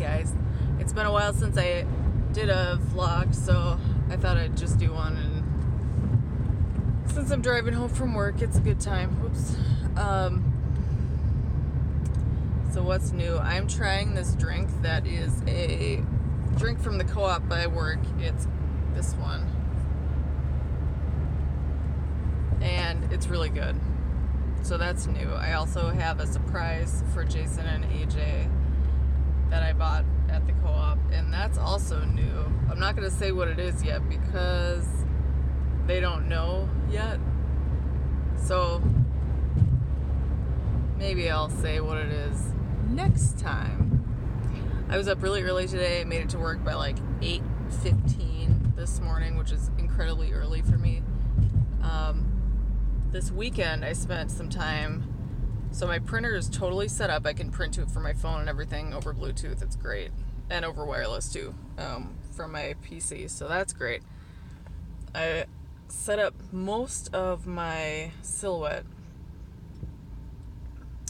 guys. It's been a while since I did a vlog, so I thought I'd just do one. And since I'm driving home from work, it's a good time. Whoops. So what's new? I'm trying this drink that is a drink from the co-op by work. It's this one. And it's really good. So that's new. I also have a surprise for Jason and AJ that I bought at the co-op, and that's also new. I'm not going to say what it is yet because they don't know yet. So maybe I'll say what it is next time. I was up really early today. I made it to work by like 8:15 this morning, which is incredibly early for me. This weekend I spent some time, so my printer is totally set up. I can print to it from my phone and everything over Bluetooth. It's great. And over wireless too, from my PC, so that's great. I set up most of my Silhouette.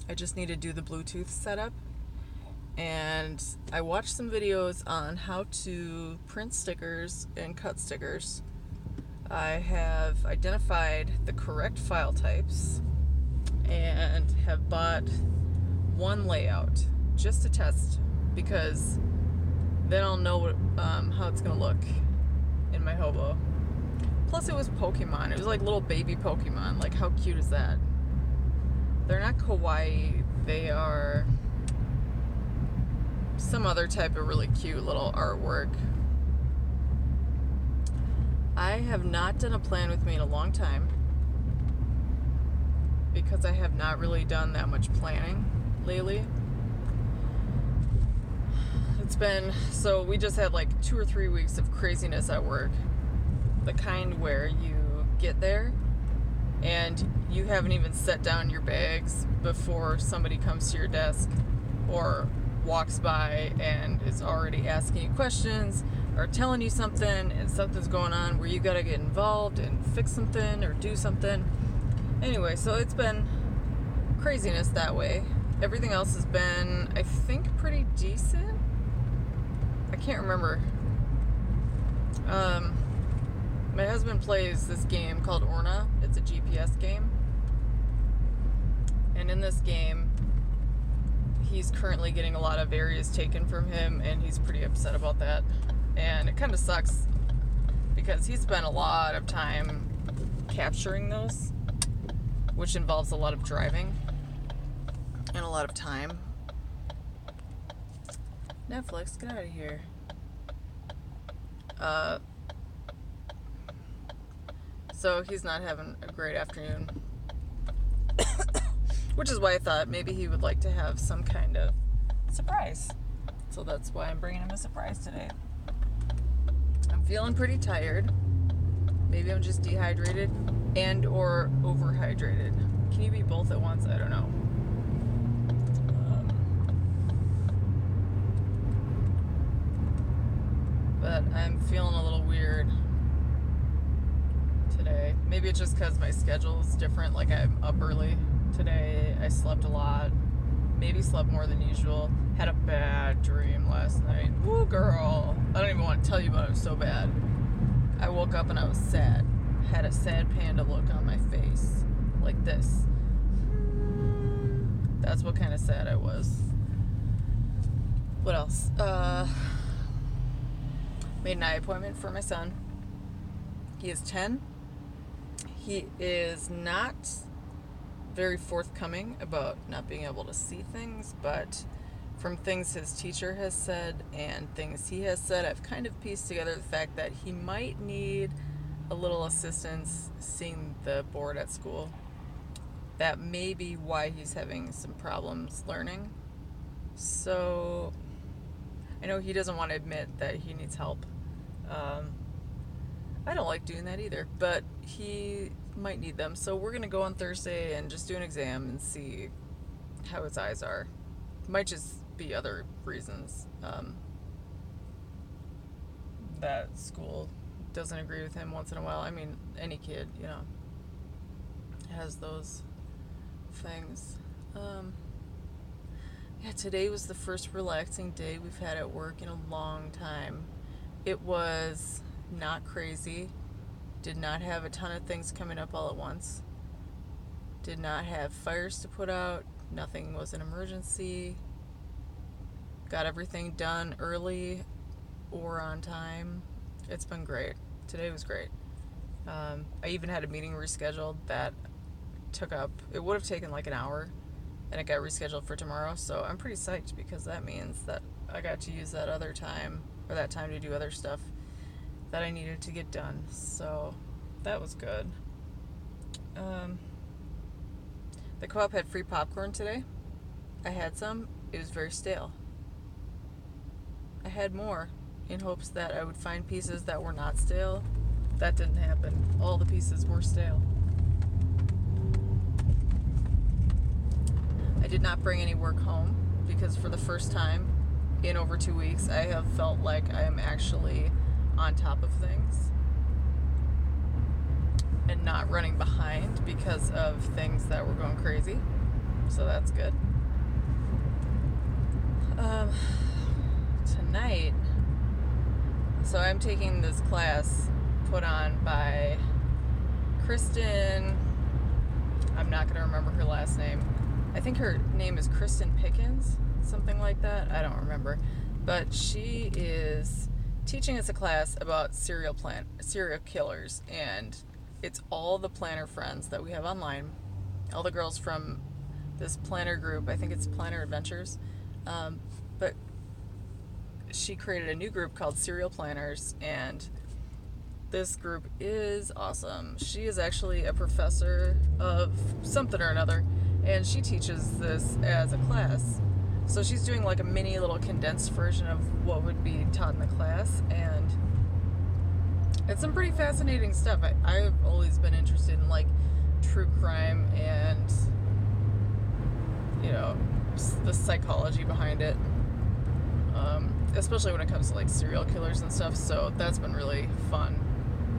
I just need to do the Bluetooth setup, and I watched some videos on how to print stickers and cut stickers. I have identified the correct file types and have bought one layout just to test, because then I'll know what, how it's going to look in my hobo. Plus it was Pokemon. It was like little baby Pokemon. Like, how cute is that? They're not kawaii. They are some other type of really cute little artwork. I have not done a plan with me in a long time because I have not really done that much planning lately. It's been, so we just had like 2 or 3 weeks of craziness at work. The kind where you get there and you haven't even set down your bags before somebody comes to your desk or walks by and is already asking you questions or telling you something, and something's going on where you gotta get involved and fix something or do something. Anyway, so it's been craziness that way. Everything else has been, I think, pretty decent. I can't remember. My husband plays this game called Orna. It's a GPS game. And in this game, he's currently getting a lot of areas taken from him, and he's pretty upset about that. And it kind of sucks because he spent a lot of time capturing those, which involves a lot of driving and a lot of time. Netflix, get out of here. So he's not having a great afternoon. Which is why I thought maybe he would like to have some kind of surprise. So that's why I'm bringing him a surprise today. I'm feeling pretty tired. Maybe I'm just dehydrated and or overhydrated. Can you be both at once? I don't know. But I'm feeling a little weird today. Maybe it's just because my schedule is different. Like, I'm up early today. I slept a lot. Maybe slept more than usual. Had a bad dream last night. Woo, girl. I don't even want to tell you about it. It was so bad. I woke up and I was sad. Had a sad panda look on my face. Like this. That's what kind of sad I was. What else? Made an eye appointment for my son. He is 10. He is not very forthcoming about not being able to see things, but from things his teacher has said and things he has said, I've kind of pieced together the fact that he might need a little assistance seeing the board at school. That may be why he's having some problems learning. So I know he doesn't want to admit that he needs help. I don't like doing that either, but he might need them. So we're going to go on Thursday and just do an exam and see how his eyes are. Might just be other reasons that school doesn't agree with him once in a while. I mean, any kid, you know, has those things. Yeah, today was the first relaxing day we've had at work in a long time. It was not crazy. Did not have a ton of things coming up all at once. Did not have fires to put out. Nothing was an emergency. Got everything done early or on time. It's been great. Today was great. I even had a meeting rescheduled that it would have taken like an hour, and it got rescheduled for tomorrow. So I'm pretty psyched because that means that I got to use that other time, or that time, to do other stuff that I needed to get done. So that was good. The co-op had free popcorn today. I had some. It was very stale. I had more in hopes that I would find pieces that were not stale. That didn't happen. All the pieces were stale. I did not bring any work home because for the first time in over 2 weeks, I have felt like I am actually on top of things and not running behind because of things that were going crazy. So that's good. Tonight, so I'm taking this class put on by Kristen. I'm not going to remember her last name. I think her name is Kristen Pickens, something like that. I don't remember. But she is teaching us a class about serial killers, and it's all the planner friends that we have online. All the girls from this planner group. I think it's Planner Adventures. But she created a new group called Serial Planners, and this group is awesome. She is actually a professor of something or another, and she teaches this as a class. So she's doing like a mini little condensed version of what would be taught in the class, and it's some pretty fascinating stuff. I've always been interested in like true crime and, you know, the psychology behind it, especially when it comes to like serial killers and stuff. So that's been really fun.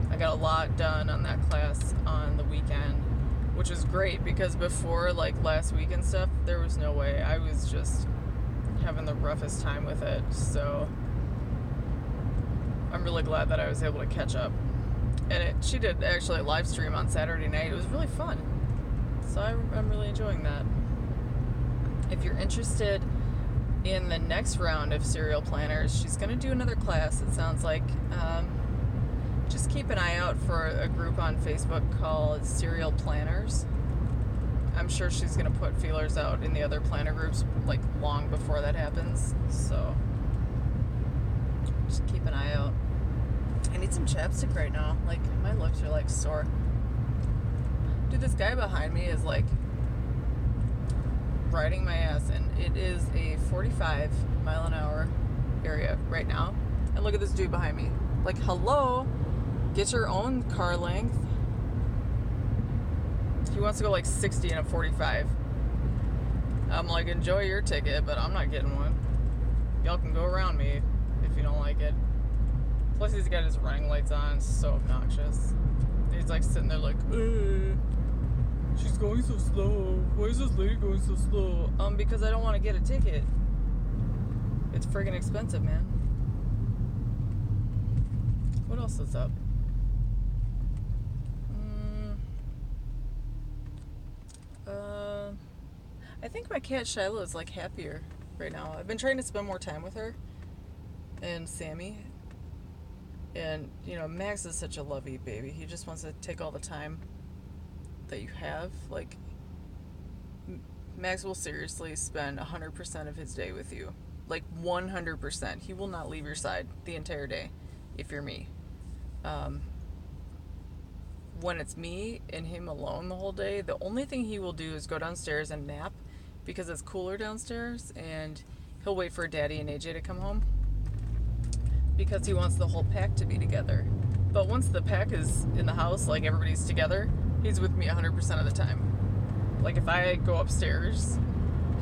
I got a lot done on that class on the weekend, which was great because before like last week and stuff, there was no way. I was just having the roughest time with it. So I'm really glad that I was able to catch up. And she did actually a live stream on Saturday night. It was really fun. So I'm really enjoying that. If you're interested in the next round of serial planners, she's going to do another class, it sounds like. Just keep an eye out for a group on Facebook called Serial Planners. I'm sure she's going to put feelers out in the other planner groups like long before that happens. So just keep an eye out. I need some chapstick right now. Like, my lips are like sore. Dude, this guy behind me is like riding my ass, and it is a 45-mile-an-hour area right now. And look at this dude behind me. Like, hello, get your own car length. He wants to go like 60 in a 45. I'm like, enjoy your ticket, but I'm not getting one. Y'all can go around me if you don't like it. Plus, he's got his running lights on. It's so obnoxious. He's like sitting there like, she's going so slow. Why is this lady going so slow? Because I don't want to get a ticket. It's friggin' expensive, man. What else is up? I think my cat Shiloh is like happier right now. I've been trying to spend more time with her and Sammy. And, you know, Max is such a lovey baby. He just wants to take all the time that you have. Like, Max will seriously spend 100% of his day with you. Like, 100%. He will not leave your side the entire day if you're me. When it's me and him alone the whole day, the only thing he will do is go downstairs and nap because it's cooler downstairs, and he'll wait for Daddy and AJ to come home because he wants the whole pack to be together. But once the pack is in the house, like everybody's together, he's with me 100% of the time. Like if I go upstairs,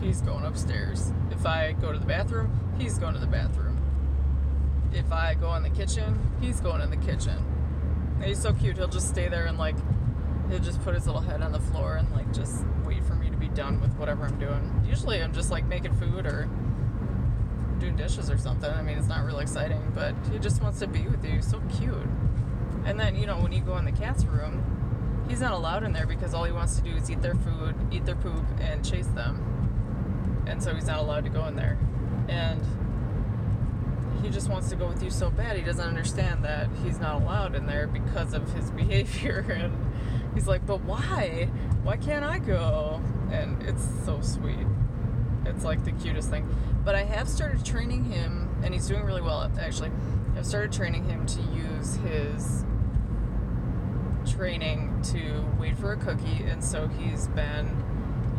he's going upstairs. If I go to the bathroom, he's going to the bathroom. If I go in the kitchen, he's going in the kitchen. And he's so cute. He'll just stay there and like, he'll just put his little head on the floor and like just wait for me to be done with whatever I'm doing. Usually I'm just like making food or doing dishes or something. I mean, it's not really exciting, but he just wants to be with you. So cute. And then, when you go in the cat's room, he's not allowed in there because all he wants to do is eat their food, eat their poop, and chase them. And so he's not allowed to go in there. And he just wants to go with you so bad. He doesn't understand that he's not allowed in there because of his behavior. And he's like, but why? Why can't I go? And it's so sweet. It's like the cutest thing. But I have started training him, and he's doing really well, actually. I've started training him to use his training to wait for a cookie, and so he's been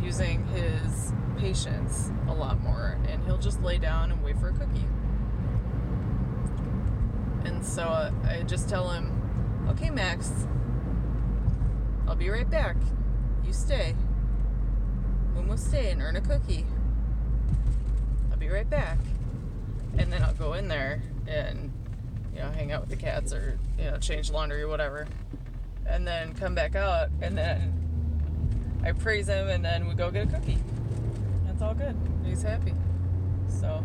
using his patience a lot more, and he'll just lay down and wait for a cookie. And so I just tell him, okay, Max, I'll be right back. You stay. Momo, stay and earn a cookie. I'll be right back. And then I'll go in there and, hang out with the cats or, change laundry or whatever. And then come back out, and then I praise him, and then we go get a cookie. It's all good. He's happy. So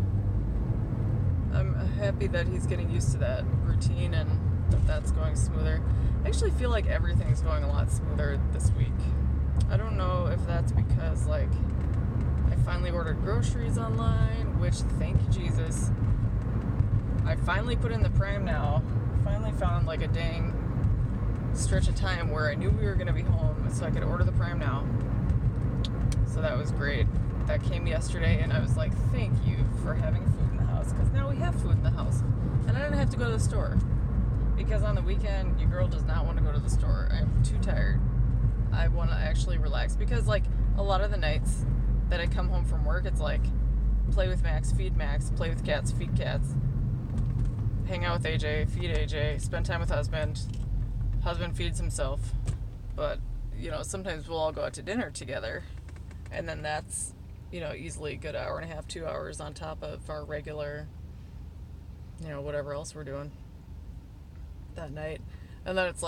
I'm happy that he's getting used to that routine and that that's going smoother. I actually feel like everything's going a lot smoother this week. I don't know if that's because, I finally ordered groceries online, which, thank you, Jesus. I finally put in the Prime now. Finally found, a dang stretch of time where I knew we were going to be home, so I could order the Prime now. So that was great. That came yesterday, and I was like, thank you for having food in the house, because now we have food in the house. And I didn't have to go to the store. Because on the weekend, your girl does not want to go to the store. I'm too tired. I want to actually relax. Because, a lot of the nights that I come home from work, it's play with Max, feed Max, play with cats, feed cats, hang out with AJ, feed AJ, spend time with husband. Husband feeds himself. But, sometimes we'll all go out to dinner together. And then that's, easily a good hour and a half, 2 hours on top of our regular, whatever else we're doing that night. And then it's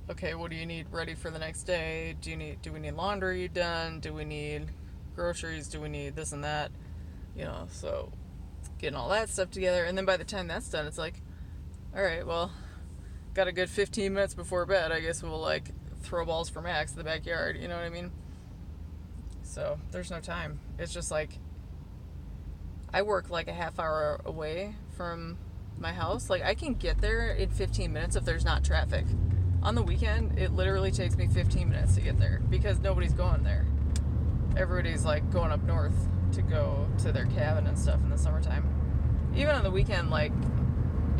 okay, what do you need ready for the next day? Do we need laundry done? Do we need groceries? Do we need this and that? So getting all that stuff together. And then by the time that's done, it's all right, well, got a good 15 minutes before bed. I guess we'll throw balls for Max in the backyard. You know what I mean? So there's no time. It's just I work a half hour away from my house. I can get there in 15 minutes if there's not traffic. On the weekend, it literally takes me 15 minutes to get there because nobody's going there. Everybody's going up north to go to their cabin and stuff in the summertime. Even on the weekend,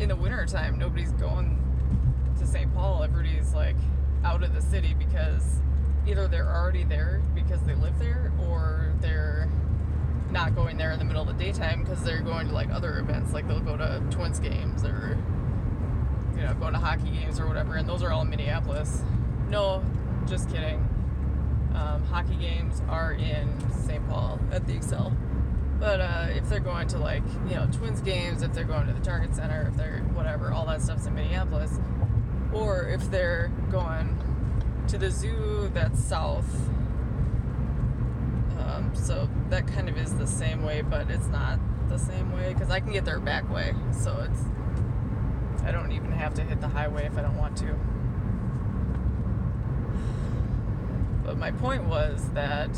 in the winter time, nobody's going to St. Paul. Everybody's out of the city because either they're already there because they live there, or they're not going there in the middle of the daytime because they're going to other events. They'll go to Twins games or going to hockey games or whatever, and those are all in Minneapolis. No, just kidding. Hockey games are in St. Paul at the Excel. But if they're going to Twins games, if they're going to the Target Center, if they're whatever, all that stuff's in Minneapolis. Or if they're going to the zoo, that's south. So that kind of is the same way, but it's not the same way because I can get there back way. So I don't even have to hit the highway if I don't want to. But my point was that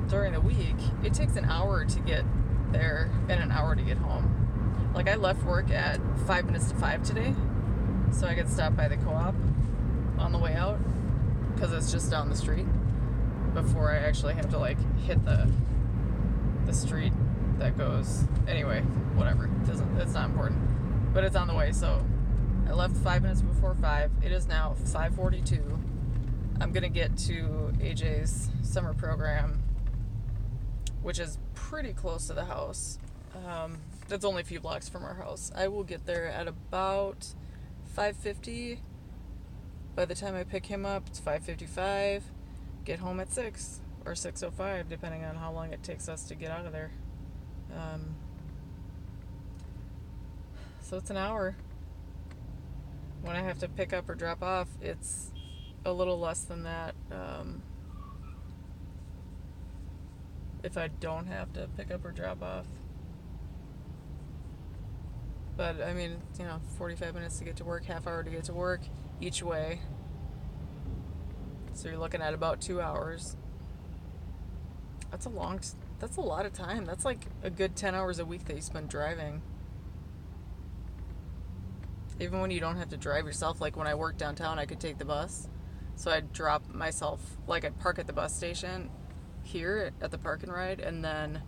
during the week, it takes an hour to get there and an hour to get home. I left work at 5 minutes to 5 today, so I could stop by the co-op on the way out because it's just down the street before I actually have to hit the street that goes anyway, whatever, it's not important, but it's on the way. So I left 5 minutes before 5. It is now 5:42. I'm gonna get to AJ's summer program, which is pretty close to the house. That's only a few blocks from our house. I will get there at about 5:50. By the time I pick him up, it's 5:55. Get home at 6 or 6:05, depending on how long it takes us to get out of there. So it's an hour. When I have to pick up or drop off, it's a little less than that. if I don't have to pick up or drop off. But I mean, 45 minutes to get to work, half hour to get to work each way. So you're looking at about 2 hours. That's a lot of time. That's like a good 10 hours a week that you spend driving. Even when you don't have to drive yourself, like when I worked downtown, I could take the bus. So I'd drop myself, like I'd park at the bus station here at the Park and Ride, and then,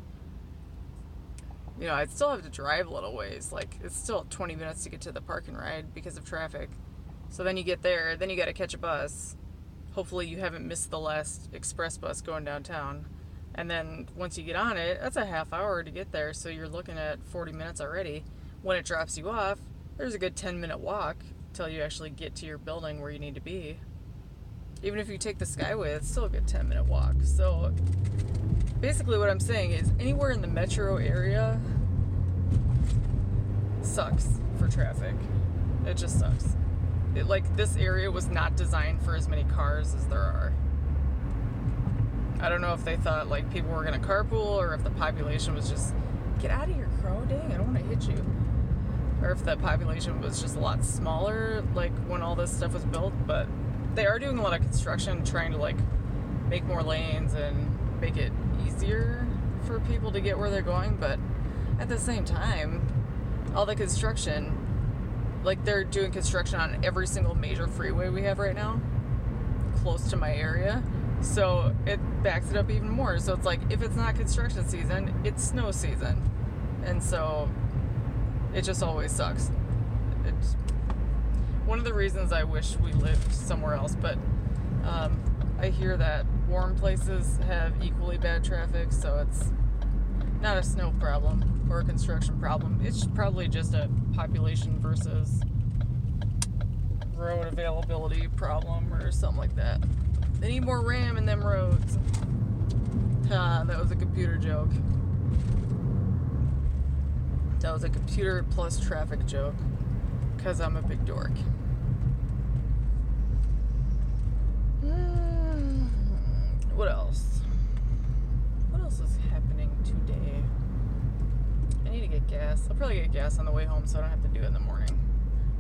I'd still have to drive a little ways. Like, it's still 20 minutes to get to the Park and Ride because of traffic. So then you get there, then you got to catch a bus. Hopefully you haven't missed the last express bus going downtown. And then once you get on it, that's a half hour to get there, so you're looking at 40 minutes already. When it drops you off, there's a good 10-minute walk till you actually get to your building where you need to be. Even if you take the Skyway, it's still a good 10-minute walk. So basically what I'm saying is anywhere in the metro area sucks for traffic. It just sucks. This area was not designed for as many cars as there are. I don't know if they thought like people were going to carpool, or if the population was just, get out of here, crow, dang, I don't want to hit you. Or if the population was just a lot smaller, like when all this stuff was built. But they are doing a lot of construction, trying to like make more lanes and make it easier for people to get where they're going. But at the same time, all the construction, like they're doing construction on every single major freeway we have right now, close to my area. So it backs it up even more. So it's like, if it's not construction season, it's snow season. And so it just always sucks. It's one of the reasons I wish we lived somewhere else. But I hear that warm places have equally bad traffic. So it's not a snow problem or a construction problem. It's probably just a population versus road availability problem or something like that. They need more RAM in them roads. That was a computer joke. That was a computer plus traffic joke. Because I'm a big dork. What else? What else is happening today? I need to get gas. I'll probably get gas on the way home so I don't have to do it in the morning.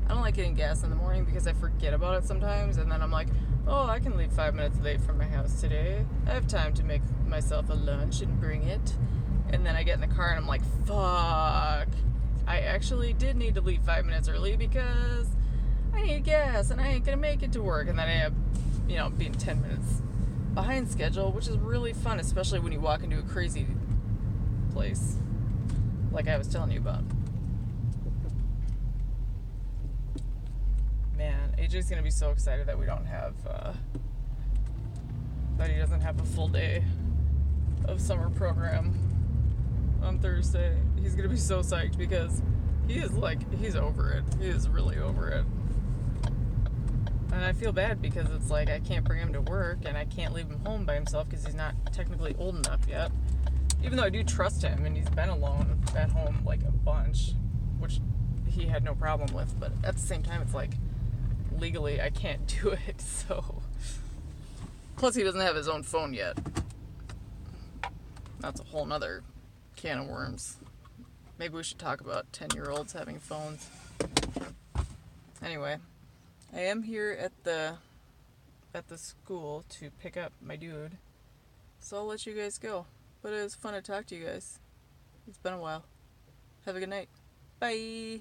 I don't like getting gas in the morning because I forget about it sometimes, and then I'm like, oh, I can leave 5 minutes late from my house today. I have time to make myself a lunch and bring it. And then I get in the car and I'm like, fuck. I actually did need to leave 5 minutes early because I need gas and I ain't gonna make it to work. And then I end up, being 10 minutes behind schedule, which is really fun, especially when you walk into a crazy place like I was telling you about. Man, AJ's gonna be so excited that we don't have, that he doesn't have a full day of summer program on Thursday. He's gonna be so psyched because he's over it. He is really over it. And I feel bad because it's like I can't bring him to work and I can't leave him home by himself because he's not technically old enough yet. Even though I do trust him and he's been alone at home like a bunch, which he had no problem with, but at the same time it's like legally I can't do it, so. Plus he doesn't have his own phone yet. That's a whole nother can of worms. Maybe we should talk about 10-year-olds having phones. Anyway, I am here at the school to pick up my dude, so I'll let you guys go. But it was fun to talk to you guys. It's been a while. Have a good night. Bye.